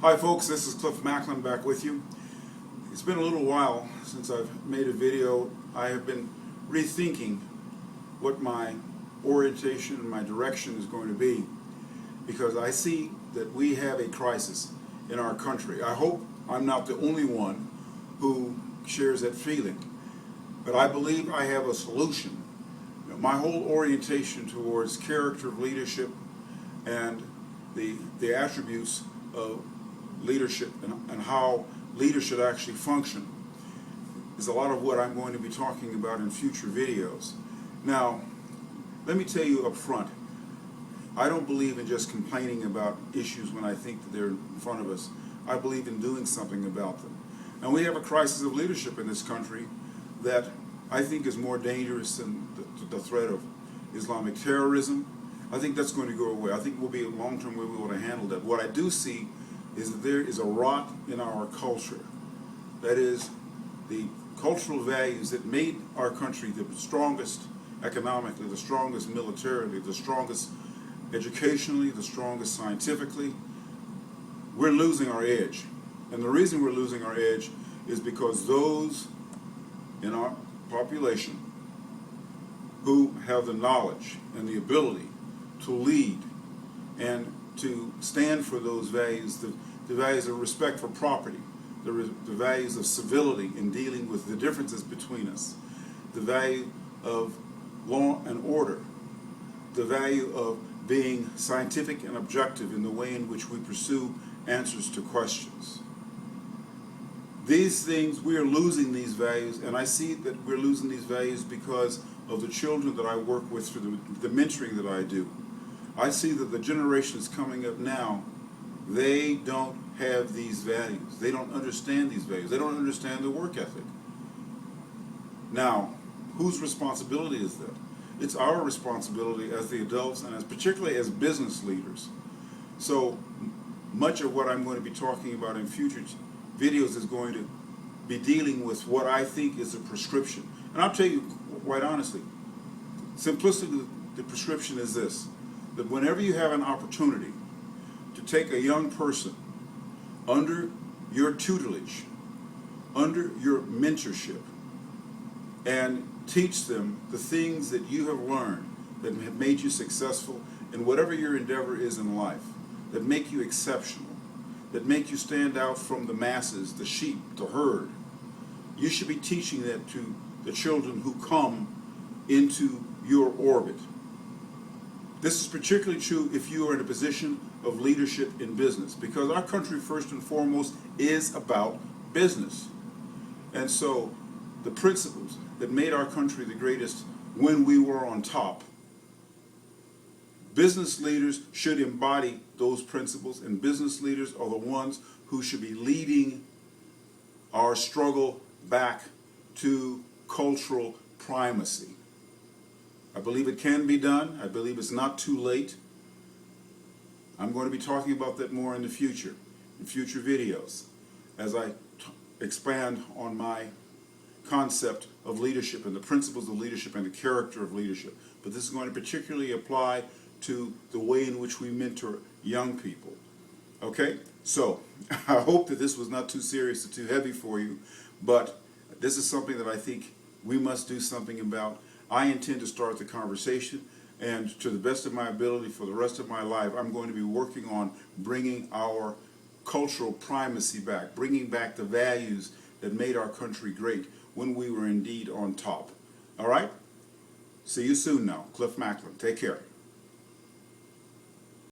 Hi folks, this is Cliff Macklin back with you. It's been a little while since I've made a video. I have been rethinking what my orientation and my direction is going to be because I see that we have a crisis in our country. I hope I'm not the only one who shares that feeling, but I believe I have a solution. My whole orientation towards character of leadership and the attributes of leadership and how leaders should actually function is a lot of what I'm going to be talking about in future videos. Now, let me tell you up front, I don't believe in just complaining about issues when I think that they're in front of us. I believe in doing something about them. And we have a crisis of leadership in this country that I think is more dangerous than the threat of Islamic terrorism. I think that's going to go away. I think we'll be long-term we'll be able to handle that. What I do see is that there is a rot in our culture. That is, the cultural values that made our country the strongest economically, the strongest militarily, the strongest educationally, the strongest scientifically. We're losing our edge. And the reason we're losing our edge is because those in our population who have the knowledge and the ability to lead and to stand for those values, the values of respect for property, the values of civility in dealing with the differences between us, the value of law and order, the value of being scientific and objective in the way in which we pursue answers to questions. These things, we are losing these values, and I see that we're losing these values because of the children that I work with through the mentoring that I do. I see that the generations coming up now, they don't have these values. They don't understand these values. They don't understand the work ethic. Now, whose responsibility is that? It's our responsibility as the adults and particularly as business leaders. So much of what I'm going to be talking about in future videos is going to be dealing with what I think is a prescription. And I'll tell you quite honestly, simplistically, the prescription is this: that whenever you have an opportunity to take a young person under your tutelage, under your mentorship, and teach them the things that you have learned that have made you successful in whatever your endeavor is in life, that make you exceptional, that make you stand out from the masses, the sheep, the herd. You should be teaching that to the children who come into your orbit. This is particularly true if you are in a position of leadership in business, because our country, first and foremost, is about business. And so the principles that made our country the greatest when we were on top, business leaders should embody those principles, and business leaders are the ones who should be leading our struggle back to cultural primacy. I believe it can be done. I believe it's not too late. I'm going to be talking about that more in the future, in future videos, as I expand on my concept of leadership and the principles of leadership and the character of leadership. But this is going to particularly apply to the way in which we mentor young people. Okay? So, I hope that this was not too serious or too heavy for you, but this is something that I think we must do something about. I intend to start the conversation, and to the best of my ability for the rest of my life, I'm going to be working on bringing our cultural primacy back, bringing back the values that made our country great when we were indeed on top. All right? See you soon now. Cliff Macklin. Take care.